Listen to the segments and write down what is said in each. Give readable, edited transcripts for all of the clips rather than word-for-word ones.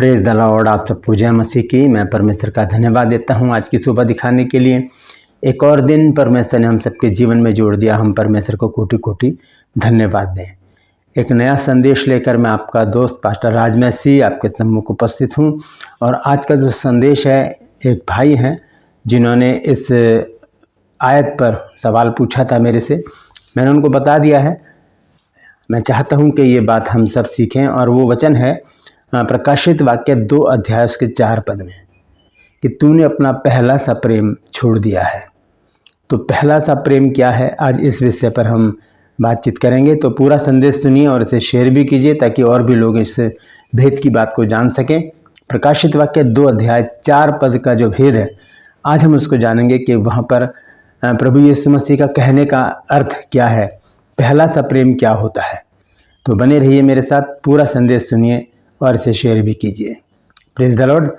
Praise the Lord. आप सबको जय मसीह की। मैं परमेश्वर का धन्यवाद देता हूं आज की सुबह दिखाने के लिए। एक और दिन परमेश्वर ने हम सबके जीवन में जोड़ दिया। हम परमेश्वर को कोटि कोटि धन्यवाद दें। एक नया संदेश लेकर मैं आपका दोस्त पास्टर राज मसीह आपके सम्मुख उपस्थित हूं। और आज का जो संदेश है, एक भाई हैं जिन्होंने इस आयत पर सवाल पूछा था मेरे से। मैंने उनको बता दिया है। मैं चाहता हूं कि ये बात हम सब सीखें। और वो वचन है प्रकाशित वाक्य 2 अध्याय उसके 4 पद में कि तूने अपना पहला सा प्रेम छोड़ दिया है। तो पहला सा प्रेम क्या है, आज इस विषय पर हम बातचीत करेंगे। तो पूरा संदेश सुनिए और इसे शेयर भी कीजिए ताकि और भी लोग इस भेद की बात को जान सकें। प्रकाशित वाक्य 2 अध्याय 4 पद का जो भेद है, आज हम उसको जानेंगे कि वहाँ पर प्रभु यीशु मसीह का कहने का अर्थ क्या है, पहला सा प्रेम क्या होता है। तो बने रहिए मेरे साथ, पूरा संदेश सुनिए और इसे शेयर भी कीजिए। Praise the Lord.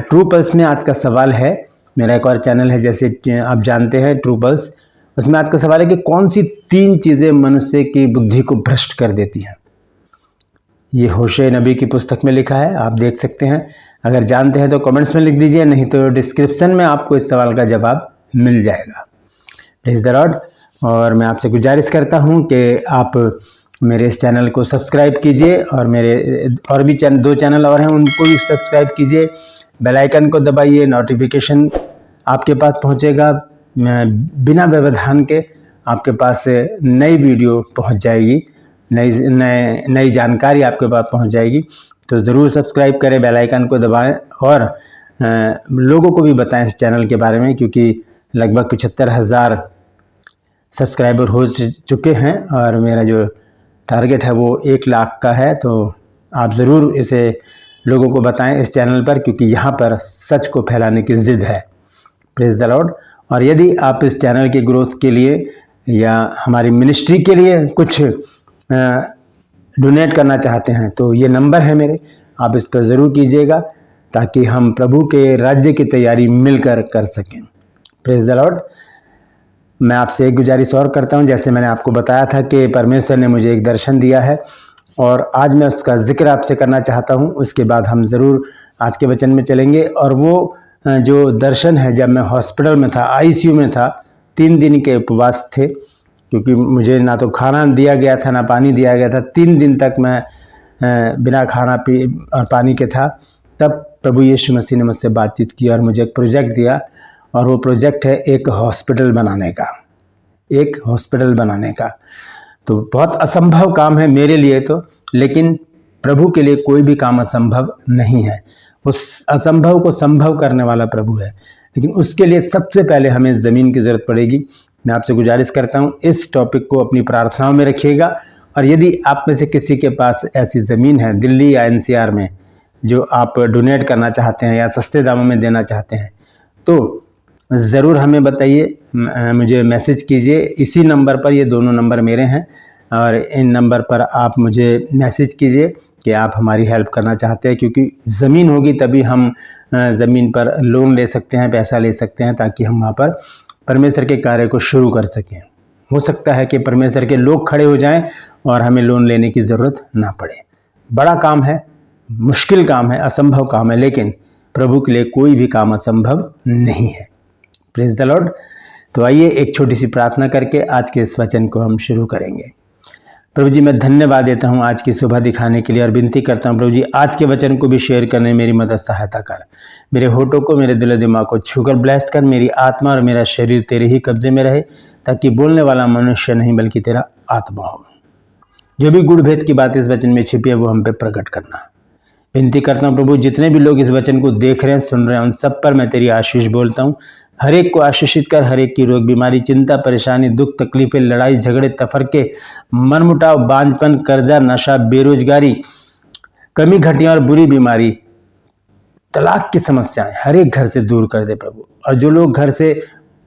True pulse में आज का सवाल है, मेरा एक और चैनल है जैसे आप जानते हैं ट्रू पल्स, उसमें आज का सवाल है कि कौन सी 3 चीज़ें मनुष्य की बुद्धि को भ्रष्ट कर देती हैं। ये होशे नबी की पुस्तक में लिखा है, आप देख सकते हैं। अगर जानते हैं तो कमेंट्स में लिख दीजिए, नहीं तो डिस्क्रिप्शन में आपको इस सवाल का जवाब मिल जाएगा। Praise the Lord. और मैं आपसे गुजारिश करता हूँ कि आप मेरे इस चैनल को सब्सक्राइब कीजिए और मेरे और भी 2 चैनल और हैं उनको भी सब्सक्राइब कीजिए। बेल आइकन को दबाइए, नोटिफिकेशन आपके पास पहुंचेगा। बिना व्यवधान के आपके पास नई वीडियो पहुंच जाएगी, नई जानकारी आपके पास पहुंच जाएगी। तो ज़रूर सब्सक्राइब करें, बेल आइकन को दबाएं और लोगों को भी बताएं इस चैनल के बारे में, क्योंकि लगभग 75,000 सब्सक्राइबर हो चुके हैं और मेरा जो टारगेट है वो 1 लाख का है। तो आप ज़रूर इसे लोगों को बताएं इस चैनल पर, क्योंकि यहाँ पर सच को फैलाने की ज़िद है। Praise the Lord. और यदि आप इस चैनल के ग्रोथ के लिए या हमारी मिनिस्ट्री के लिए कुछ डोनेट करना चाहते हैं तो ये नंबर है मेरे, आप इस पर ज़रूर कीजिएगा ताकि हम प्रभु के राज्य की तैयारी मिलकर कर सकें। Praise the Lord. मैं आपसे एक गुजारिश और करता हूं, जैसे मैंने आपको बताया था कि परमेश्वर ने मुझे एक दर्शन दिया है और आज मैं उसका जिक्र आपसे करना चाहता हूं। उसके बाद हम ज़रूर आज के वचन में चलेंगे। और वो जो दर्शन है, जब मैं हॉस्पिटल में था, आईसीयू में था, 3 दिन के उपवास थे, क्योंकि मुझे ना तो खाना दिया गया था ना पानी दिया गया था। 3 दिन तक मैं बिना खाना पी और पानी के था। तब प्रभु यीशु मसीह ने मुझसे बातचीत की और मुझे एक प्रोजेक्ट दिया, और वो प्रोजेक्ट है एक हॉस्पिटल बनाने का। तो बहुत असंभव काम है मेरे लिए तो, लेकिन प्रभु के लिए कोई भी काम असंभव नहीं है। उस असंभव को संभव करने वाला प्रभु है, लेकिन उसके लिए सबसे पहले हमें इस ज़मीन की ज़रूरत पड़ेगी। मैं आपसे गुजारिश करता हूँ इस टॉपिक को अपनी प्रार्थनाओं में रखिएगा। और यदि आप में से किसी के पास ऐसी ज़मीन है दिल्ली या NCR में जो आप डोनेट करना चाहते हैं या सस्ते दामों में देना चाहते हैं, तो ज़रूर हमें बताइए, मुझे मैसेज कीजिए इसी नंबर पर। ये दोनों नंबर मेरे हैं और इन नंबर पर आप मुझे मैसेज कीजिए कि आप हमारी हेल्प करना चाहते हैं, क्योंकि ज़मीन होगी तभी हम ज़मीन पर लोन ले सकते हैं, पैसा ले सकते हैं, ताकि हम वहाँ पर परमेश्वर के कार्य को शुरू कर सकें। हो सकता है कि परमेश्वर के लोग खड़े हो जाएं और हमें लोन लेने की ज़रूरत ना पड़े। बड़ा काम है, मुश्किल काम है, असंभव काम है, लेकिन प्रभु के लिए कोई भी काम असंभव नहीं है। Praise the Lord. तो आइए एक छोटी सी प्रार्थना करके आज के इस वचन को हम शुरू करेंगे। प्रभु जी, मैं धन्यवाद देता हूँ आज की सुबह दिखाने के लिए और विनती करता हूँ प्रभु जी, आज के वचन को भी शेयर करने में मेरी मदद सहायता कर। मेरे होठों को, मेरे दिल दिमाग को छूकर ब्लेस कर। मेरी आत्मा और मेरा शरीर तेरे ही कब्जे में रहे, ताकि बोलने वाला मनुष्य नहीं बल्कि तेरा आत्मा हो। जो भी गुड़ भेद की बात इस वचन में छिपी है वो हम पे प्रकट करना। विनती करता हूँ प्रभु, जितने भी लोग इस वचन को देख रहे हैं, सुन रहे हैं, उन सब पर मैं तेरी आशीष बोलता हूँ। हर एक को आशीषित कर। हर एक की रोग, बीमारी, चिंता, परेशानी, दुख, तकलीफें, लड़ाई झगड़े, तफरके, मनमुटाव, बांझपन, कर्जा, नशा, बेरोजगारी, कमी घटिया और बुरी बीमारी, तलाक की समस्याएं हर एक घर से दूर कर दे प्रभु। और जो लोग घर से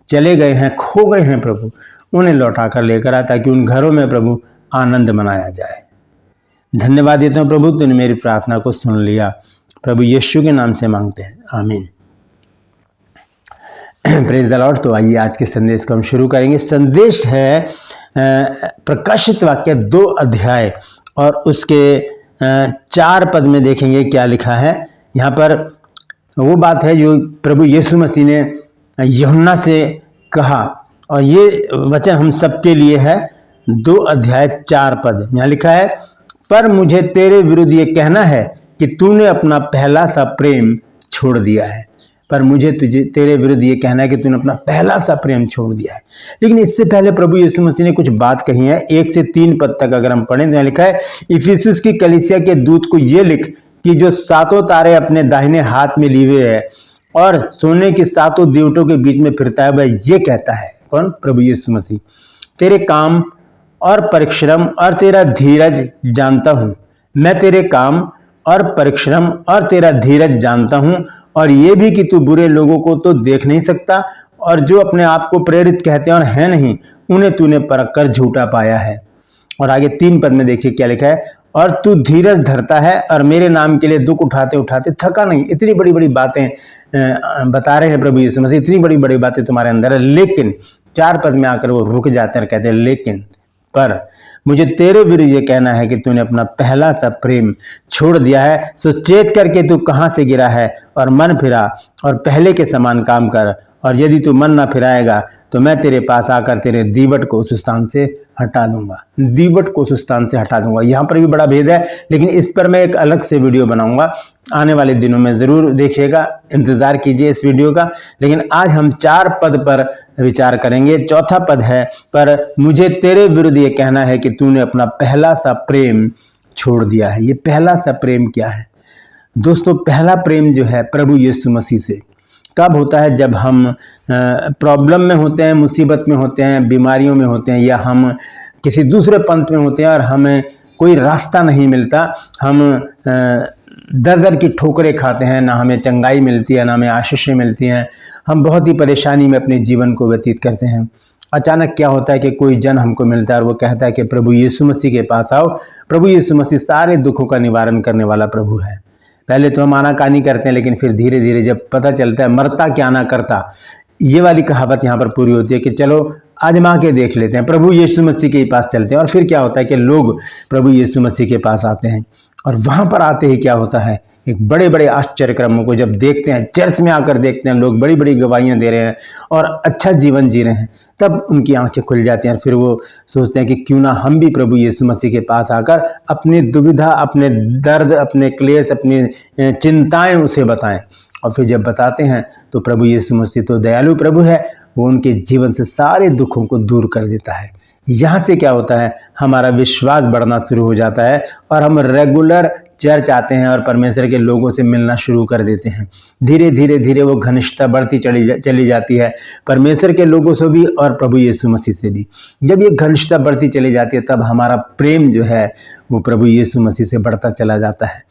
चले गए हैं, खो गए हैं प्रभु, उन्हें लौटा कर लेकर आ, ताकि उन घरों में प्रभु आनंद मनाया जाए। धन्यवाद देता हूँ प्रभु, तूने मेरी प्रार्थना को सुन लिया। प्रभु यीशु के नाम से मांगते हैं, आमीन। Praise the Lord. तो आइए आज के संदेश को हम शुरू करेंगे। संदेश है प्रकाशित वाक्य 2 अध्याय और उसके 4 पद में देखेंगे क्या लिखा है। यहाँ पर वो बात है जो प्रभु यीशु मसीह ने यूहन्ना से कहा, और ये वचन हम सबके लिए है। 2 अध्याय 4 पद यहाँ लिखा है, पर मुझे तेरे विरुद्ध ये कहना है कि तूने अपना पहला सा प्रेम छोड़ दिया है। पर मुझे तेरे विरुद्ध ये कहना है कि तूने अपना पहला सा प्रेम छोड़ दिया है। लेकिन इससे पहले प्रभु यीशु मसीह ने कुछ बात कही है। 1 से 3 पद तक अगर हम पढ़ें तो यहाँ लिखा है, इफिसुस की कलीसिया के दूत को ये लिख कि जो 7 तारे अपने दाहिने हाथ में लिए हुए है और सोने की 7 दीवटों के बीच में फिरता है, वह ये कहता है, कौन? प्रभु यीशु मसीह, तेरे काम और परिश्रम और तेरा धीरज जानता हूं। मैं तेरे काम और परिश्रम और तेरा धीरज जानता हूं, और ये भी कि तू बुरे लोगों को तो देख नहीं सकता, और जो अपने आप को प्रेरित कहते हैं और है नहीं, उन्हें तूने परख कर झूठा पाया है। और आगे 3 पद में देखिए क्या लिखा है, और तू धीरज धरता है और मेरे नाम के लिए दुख उठाते उठाते थका नहीं। इतनी बड़ी बड़ी बातें बता रहे हैं प्रभु यीशु मसीह, इतनी बड़ी बड़ी बातें तुम्हारे अंदर है। लेकिन 4 पद में आकर वो रुक जाते हैं और कहते हैं, लेकिन पर मुझे तेरे विरुद्ध ये कहना है कि तूने अपना पहला सा प्रेम छोड़ दिया है। सो चेत करके तू कहाँ से गिरा है और मन फिरा और पहले के समान काम कर, और यदि तू मन ना फिराएगा तो मैं तेरे पास आकर तेरे दीवट को उस स्थान से हटा दूंगा। दीवट को उस स्थान से हटा दूंगा। यहाँ पर भी बड़ा भेद है, लेकिन इस पर मैं एक अलग से वीडियो बनाऊंगा, आने वाले दिनों में जरूर देखिएगा, इंतजार कीजिए इस वीडियो का। लेकिन आज हम 4 पद पर विचार करेंगे। 4था पद है, पर मुझे तेरे विरुद्ध ये कहना है कि तूने अपना पहला सा प्रेम छोड़ दिया है। ये पहला सा प्रेम क्या है दोस्तों? पहला प्रेम जो है प्रभु यीशु मसीह से कब होता है? जब हम प्रॉब्लम में होते हैं, मुसीबत में होते हैं, बीमारियों में होते हैं, या हम किसी दूसरे पंथ में होते हैं और हमें कोई रास्ता नहीं मिलता, हम दर दर की ठोकरें खाते हैं, ना हमें चंगाई मिलती है, ना हमें आशीषें मिलती हैं, हम बहुत ही परेशानी में अपने जीवन को व्यतीत करते हैं। अचानक क्या होता है कि कोई जन हमको मिलता है और वो कहता है कि प्रभु यीशु मसीह के पास आओ। प्रभु यीशु मसीह सारे दुखों का निवारण करने वाला प्रभु है। पहले तो हम आनाकानी करते हैं, लेकिन फिर धीरे धीरे जब पता चलता है, मरता क्या ना करता, ये वाली कहावत यहाँ पर पूरी होती है कि चलो आजमा के देख लेते हैं, प्रभु यीशु मसीह के पास चलते हैं। और फिर क्या होता है कि लोग प्रभु यीशु मसीह के पास आते हैं, और वहाँ पर आते ही क्या होता है, एक बड़े बड़े आश्चर्यक्रमों को जब देखते हैं, चर्च में आकर देखते हैं, लोग बड़ी बड़ी गवाहियाँ दे रहे हैं और अच्छा जीवन जी रहे हैं, तब उनकी आंखें खुल जाती हैं। फिर वो सोचते हैं कि क्यों ना हम भी प्रभु यीशु मसीह के पास आकर अपनी दुविधा, अपने दर्द, अपने क्लेश, अपनी चिंताएं उसे बताएं। और फिर जब बताते हैं तो प्रभु यीशु मसीह तो दयालु प्रभु है, वो उनके जीवन से सारे दुखों को दूर कर देता है। यहाँ से क्या होता है, हमारा विश्वास बढ़ना शुरू हो जाता है और हम रेगुलर चर्च आते हैं और परमेश्वर के लोगों से मिलना शुरू कर देते हैं। धीरे धीरे धीरे वो घनिष्ठता बढ़ती चली जाती है, परमेश्वर के लोगों से भी और प्रभु यीशु मसीह से भी। जब ये घनिष्ठता बढ़ती चली जाती है, तब हमारा प्रेम जो है वो प्रभु यीशु मसीह से बढ़ता चला जाता है,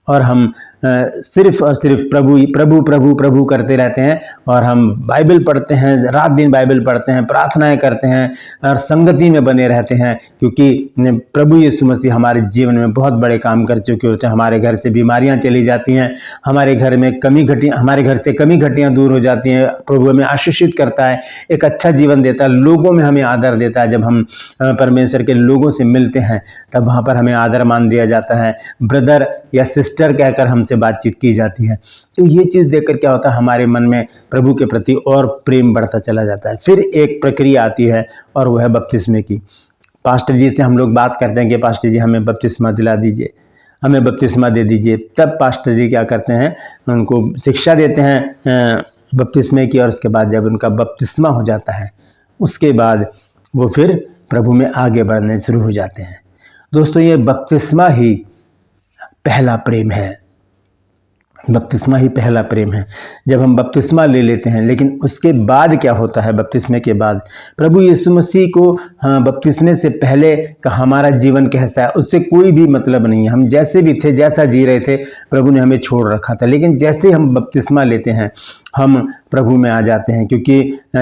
और हम सिर्फ और सिर्फ प्रभु प्रभु प्रभु प्रभु करते रहते हैं। और हम बाइबल पढ़ते हैं, रात दिन बाइबल पढ़ते हैं, प्रार्थनाएं करते हैं और संगति में बने रहते हैं, क्योंकि प्रभु यीशु मसीह हमारे जीवन में बहुत बड़े काम कर चुके होते हैं। हमारे घर से बीमारियां चली जाती हैं, हमारे घर से कमी घटियां दूर हो जाती हैं। प्रभु हमें आशीषित करता है, एक अच्छा जीवन देता है, लोगों में हमें आदर देता है। जब हम परमेश्वर के लोगों से मिलते हैं, तब वहाँ पर हमें आदर मान दिया जाता है, ब्रदर या सिस्टर कहकर हमसे बातचीत की जाती है। तो ये चीज़ देखकर क्या होता है, हमारे मन में प्रभु के प्रति और प्रेम बढ़ता चला जाता है। फिर एक प्रक्रिया आती है और वो है बपतिस्मे की। पास्टर जी से हम लोग बात करते हैं कि पास्टर जी हमें बपतिस्मा दिला दीजिए, हमें बपतिस्मा दे दीजिए। तब पास्टर जी क्या करते हैं, उनको शिक्षा देते हैं बपतिस्मे की, और उसके बाद जब उनका बपतिस्मा हो जाता है, उसके बाद वो फिर प्रभु में आगे बढ़ने शुरू हो जाते हैं। दोस्तों, ये बपतिस्मा ही पहला प्रेम है। बपतिस्मा ही पहला प्रेम है। जब हम बपतिस्मा ले लेते हैं, लेकिन उसके बाद क्या होता है, बपतिस्मे के बाद प्रभु यीशु मसीह को बपतिस्मे से पहले का हमारा जीवन कैसा है उससे कोई भी मतलब नहीं है। हम जैसे भी थे, जैसा जी रहे थे, प्रभु ने हमें छोड़ रखा था। लेकिन जैसे हम बपतिस्मा लेते हैं, हम प्रभु में आ जाते हैं, क्योंकि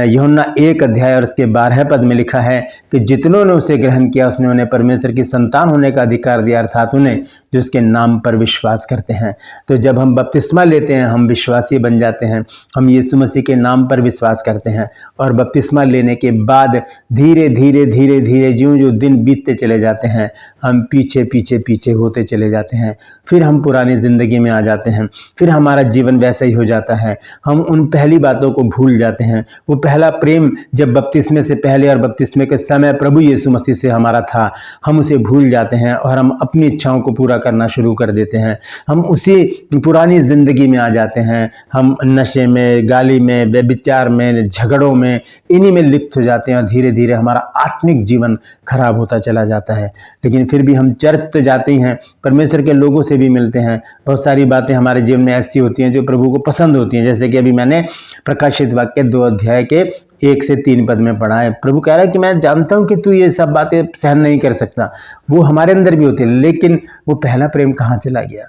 यूहन्ना 1 अध्याय और उसके 12 पद में लिखा है कि जितनों ने उसे ग्रहण किया उसने उन्हें परमेश्वर की संतान होने का अधिकार दिया, अर्थात उन्हें जो उसके नाम पर विश्वास करते हैं। तो जब हम बपतिस्मा लेते हैं हम विश्वासी बन जाते हैं, हम यीशु मसीह के नाम पर विश्वास करते हैं और बपतिस्मा लेने के बाद धीरे धीरे धीरे धीरे ज्यों ज्यों दिन बीतते चले जाते हैं हम पीछे पीछे पीछे होते चले जाते हैं, फिर हम पुरानी ज़िंदगी में आ जाते हैं, फिर हमारा जीवन वैसा ही हो जाता है। हम उन पहली बातों को भूल जाते हैं। वो पहला प्रेम जब बपतिस्मे से पहले और बपतिस्मे के समय प्रभु यीशु मसीह से हमारा था, हम उसे भूल जाते हैं और हम अपनी इच्छाओं को पूरा करना शुरू कर देते हैं। हम उसी पुरानी ज़िंदगी में आ जाते हैं। हम नशे में, गाली में, व्यभिचार में, झगड़ों में, इन्हीं में लिप्त हो जाते हैं और धीरे धीरे हमारा आत्मिक जीवन खराब होता चला जाता है। लेकिन फिर भी हम चर्च तो जाते ही हैं, परमेश्वर के लोगों से भी मिलते हैं। बहुत सारी बातें हमारे जीवन में ऐसी होती हैं जो प्रभु को पसंद होती हैं, जैसे कि अभी मैंने प्रकाशित वाक्य 2 अध्याय के 1 से 3 पद में पढ़ा है। प्रभु कह रहा है कि मैं जानता हूं कि तू ये सब बातें सहन नहीं कर सकता। वो हमारे अंदर भी होती है, लेकिन वो पहला प्रेम कहाँ चला गया?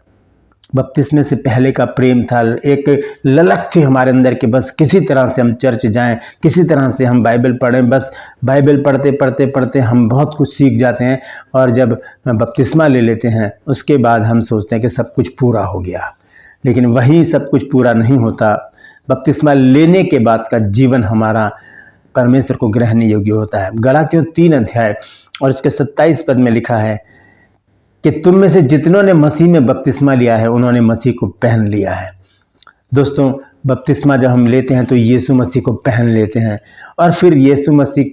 बपतिस्मे से पहले का प्रेम था, एक ललक थी हमारे अंदर कि बस किसी तरह से हम चर्च जाएं, किसी तरह से हम बाइबल पढ़ें। बस बाइबल पढ़ते पढ़ते पढ़ते हम बहुत कुछ सीख जाते हैं और जब बपतिस्मा ले लेते हैं उसके बाद हम सोचते हैं कि सब कुछ पूरा हो गया, लेकिन वही सब कुछ पूरा नहीं होता। बपतिस्मा लेने के बाद का जीवन हमारा परमेश्वर को ग्रहण योग्य होता है। गलातियों 3 अध्याय और उसके 27 पद में लिखा है कि तुम में से जितनों ने मसीह में बपतिस्मा लिया है उन्होंने मसीह को पहन लिया है। दोस्तों, बपतिस्मा जब हम लेते हैं तो यीशु मसीह को पहन लेते हैं और फिर यीशु मसीह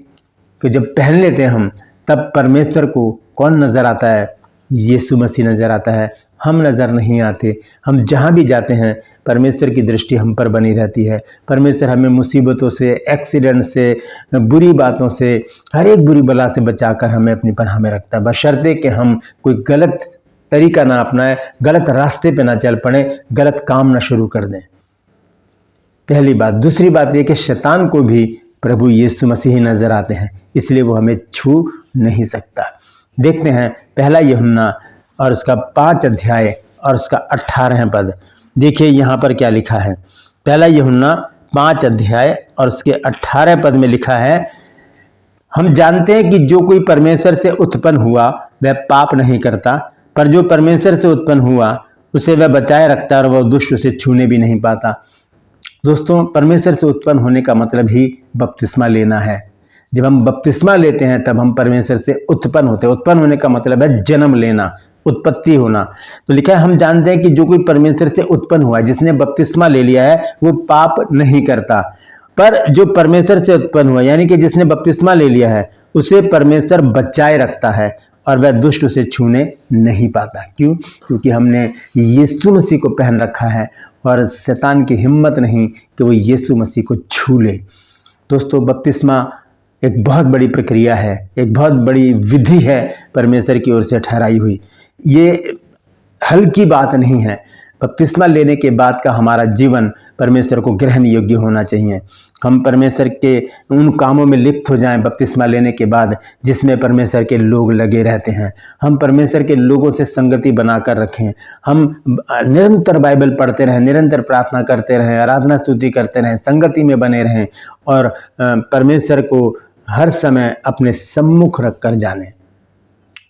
को जब पहन लेते हैं हम, तब परमेश्वर को कौन नज़र आता है? यीशु मसीह नज़र आता है। हम नज़र नहीं आते। हम जहाँ भी जाते हैं परमेश्वर की दृष्टि हम पर बनी रहती है। परमेश्वर हमें मुसीबतों से, एक्सीडेंट से, बुरी बातों से, हर एक बुरी बला से बचाकर हमें अपनी पनाह में रखता है, बशर्ते कि हम कोई गलत तरीका ना अपनाएं, गलत रास्ते पे ना चल पड़े, गलत काम ना शुरू कर दें। पहली बात। दूसरी बात यह कि शैतान को भी प्रभु यीशु मसीह ही नज़र आते हैं, इसलिए वो हमें छू नहीं सकता। देखते हैं पहला यूहन्ना और उसका 5 अध्याय और उसका 18 पद। देखिए यहाँ पर क्या लिखा है। पहला यूहन्ना 5 अध्याय और उसके 18 पद में लिखा है, हम जानते हैं कि जो कोई परमेश्वर से उत्पन्न हुआ वह पाप नहीं करता, पर जो परमेश्वर से उत्पन्न हुआ उसे वह बचाए रखता है और वह दुष्ट उसे छूने भी नहीं पाता। दोस्तों, परमेश्वर से उत्पन्न होने का मतलब ही बपतिस्मा लेना है। जब हम बपतिस्मा लेते हैं तब हम परमेश्वर से उत्पन्न होते हैं। उत्पन्न होने का मतलब है जन्म लेना, उत्पत्ति होना। तो लिखा है हम जानते हैं कि जो कोई परमेश्वर से उत्पन्न हुआ है, जिसने बपतिस्मा ले लिया है, वो पाप नहीं करता, पर जो परमेश्वर से उत्पन्न हुआ यानी कि जिसने बपतिस्मा ले लिया है उसे परमेश्वर बचाए रखता है और वह दुष्ट उसे छूने नहीं पाता। क्यों? क्योंकि हमने यीशु मसीह को पहन रखा है और शैतान की हिम्मत नहीं कि वो यीशु मसीह को छू ले। दोस्तों, बपतिस्मा एक बहुत बड़ी प्रक्रिया है, एक बहुत बड़ी विधि है परमेश्वर की ओर से ठहराई हुई। ये हल्की बात नहीं है। बपतिस्मा लेने के बाद का हमारा जीवन परमेश्वर को ग्रहण योग्य होना चाहिए। हम परमेश्वर के उन कामों में लिप्त हो जाएं बपतिस्मा लेने के बाद जिसमें परमेश्वर के लोग लगे रहते हैं। हम परमेश्वर के लोगों से संगति बनाकर रखें। हम निरंतर बाइबल पढ़ते रहें, निरंतर प्रार्थना करते रहें, आराधना स्तुति करते रहें, संगति में बने रहें और परमेश्वर को हर समय अपने सम्मुख रख कर जाने,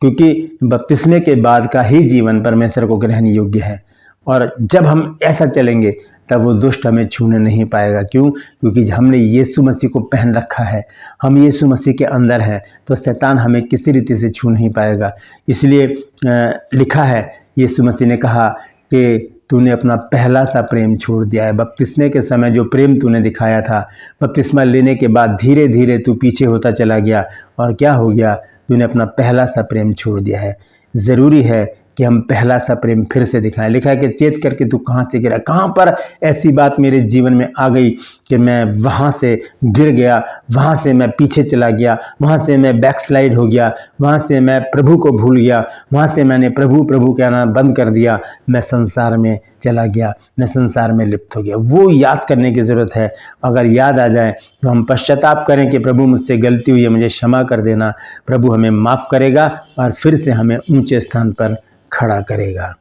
क्योंकि बपतिस्मे के बाद का ही जीवन परमेश्वर को ग्रहण योग्य है। और जब हम ऐसा चलेंगे तब वो दुष्ट हमें छूने नहीं पाएगा। क्यों? क्योंकि हमने यीशु मसीह को पहन रखा है, हम यीशु मसीह के अंदर हैं, तो शैतान हमें किसी रीति से छू नहीं पाएगा। इसलिए लिखा है, यीशु मसीह ने कहा कि तूने अपना पहला सा प्रेम छोड़ दिया है। बपतिस्मे के समय जो प्रेम तूने दिखाया था, बपतिस्मा लेने के बाद धीरे धीरे तू पीछे होता चला गया और क्या हो गया? तूने अपना पहला सा प्रेम छोड़ दिया है। ज़रूरी है कि हम पहला सा प्रेम फिर से दिखाएं। लिखा है कि चेत करके तू कहाँ से गिरा। कहाँ पर ऐसी बात मेरे जीवन में आ गई कि मैं वहाँ से गिर गया, वहाँ से मैं पीछे चला गया, वहाँ से मैं बैकस्लाइड हो गया, वहाँ से मैं प्रभु को भूल गया, वहाँ से मैंने प्रभु प्रभु कहना बंद कर दिया, मैं संसार में चला गया, मैं संसार में लिप्त हो गया। वो याद करने की ज़रूरत है। अगर याद आ जाए तो हम पश्चाताप करें कि प्रभु मुझसे गलती हुई है, मुझे क्षमा कर देना। प्रभु हमें माफ़ करेगा और फिर से हमें ऊंचे स्थान पर खड़ा करेगा।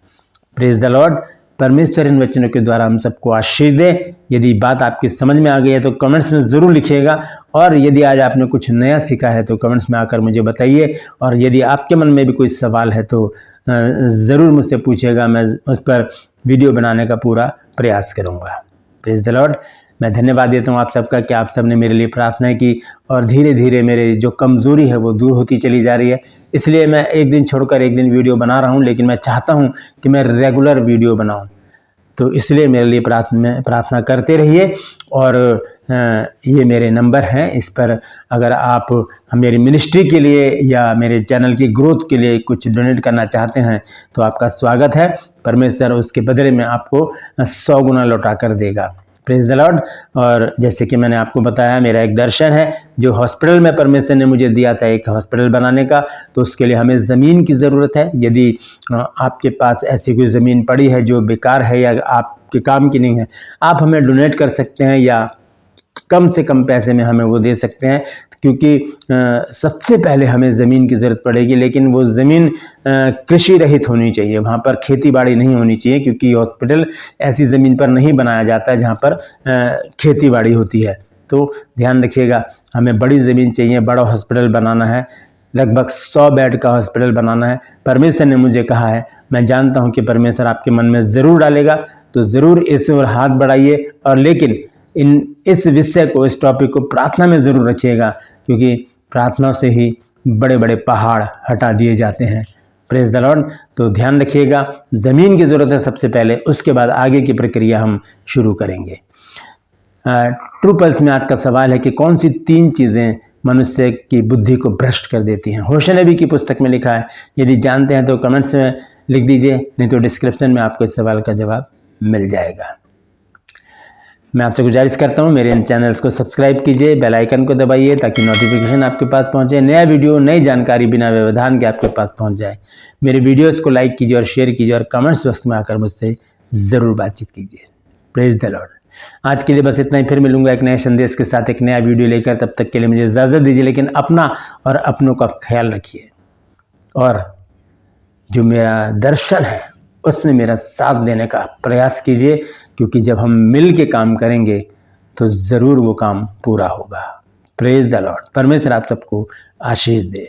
Praise the Lord. परमेश्वर इन वचनों के द्वारा हम सबको आशीष दे। यदि बात आपकी समझ में आ गई है तो कमेंट्स में ज़रूर लिखिएगा, और यदि आज आपने कुछ नया सीखा है तो कमेंट्स में आकर मुझे बताइए, और यदि आपके मन में भी कोई सवाल है तो ज़रूर मुझसे पूछिएगा, मैं उस पर वीडियो बनाने का पूरा प्रयास करूँगा। Praise the Lord. मैं धन्यवाद देता हूँ आप सबका कि आप सब ने मेरे लिए प्रार्थना की, और धीरे धीरे मेरे जो कमज़ोरी है वो दूर होती चली जा रही है। इसलिए मैं एक दिन छोड़कर एक दिन वीडियो बना रहा हूँ, लेकिन मैं चाहता हूँ कि मैं रेगुलर वीडियो बनाऊँ। तो इसलिए मेरे लिए प्रार्थना करते रहिए। और ये मेरे नंबर हैं, इस पर अगर आप मेरी मिनिस्ट्री के लिए या मेरे चैनल की ग्रोथ के लिए कुछ डोनेट करना चाहते हैं तो आपका स्वागत है। परमेश्वर उसके बदले में आपको 100 गुना लौटा कर देगा। Praise the Lord. और जैसे कि मैंने आपको बताया, मेरा एक दर्शन है जो हॉस्पिटल में परमेश्वर ने मुझे दिया था, एक हॉस्पिटल बनाने का, तो उसके लिए हमें ज़मीन की ज़रूरत है। यदि आपके पास ऐसी कोई ज़मीन पड़ी है जो बेकार है या आपके काम की नहीं है, आप हमें डोनेट कर सकते हैं या कम से कम पैसे में हमें वो दे सकते हैं, क्योंकि सबसे पहले हमें ज़मीन की ज़रूरत पड़ेगी। लेकिन वो ज़मीन कृषि रहित होनी चाहिए, वहाँ पर खेती बाड़ी नहीं होनी चाहिए, क्योंकि हॉस्पिटल ऐसी ज़मीन पर नहीं बनाया जाता है जहाँ पर खेती बाड़ी होती है। तो ध्यान रखिएगा, हमें बड़ी ज़मीन चाहिए, बड़ा हॉस्पिटल बनाना है, लगभग 100 बेड का हॉस्पिटल बनाना है। परमेश्वर ने मुझे कहा है, मैं जानता हूँ कि परमेश्वर आपके मन में ज़रूर डालेगा, तो ज़रूर इस ओर हाथ बढ़ाइए। और लेकिन इस विषय को, इस टॉपिक को प्रार्थना में ज़रूर रखिएगा, क्योंकि प्रार्थना से ही बड़े बड़े पहाड़ हटा दिए जाते हैं। Praise the Lord. तो ध्यान रखिएगा, ज़मीन की ज़रूरत है सबसे पहले, उसके बाद आगे की प्रक्रिया हम शुरू करेंगे। ट्रू पल्स में आज का सवाल है कि कौन सी 3 चीज़ें मनुष्य की बुद्धि को भ्रष्ट कर देती हैं। होशे नबी की पुस्तक में लिखा है। यदि जानते हैं तो कमेंट्स में लिख दीजिए, नहीं तो डिस्क्रिप्शन में आपको इस सवाल का जवाब मिल जाएगा। मैं आपसे गुजारिश करता हूँ, मेरे इन चैनल्स को सब्सक्राइब कीजिए, बेल आइकन को दबाइए ताकि नोटिफिकेशन आपके पास पहुँचे, नया वीडियो, नई जानकारी बिना व्यवधान के आपके पास पहुँच जाए। मेरे वीडियोस को लाइक कीजिए और शेयर कीजिए, और कमेंट्स बॉक्स में आकर मुझसे ज़रूर बातचीत कीजिए। Praise the Lord. आज के लिए बस इतना ही, फिर मिलूंगा एक नए संदेश के साथ, एक नया वीडियो लेकर। तब तक के लिए मुझे इजाज़त दीजिए, लेकिन अपना और अपनों का ख्याल रखिए, और जो मेरा दर्शन है उसमें मेरा साथ देने का प्रयास कीजिए, क्योंकि जब हम मिल के काम करेंगे तो ज़रूर वो काम पूरा होगा। Praise the Lord. परमेश्वर आप सबको आशीष दे।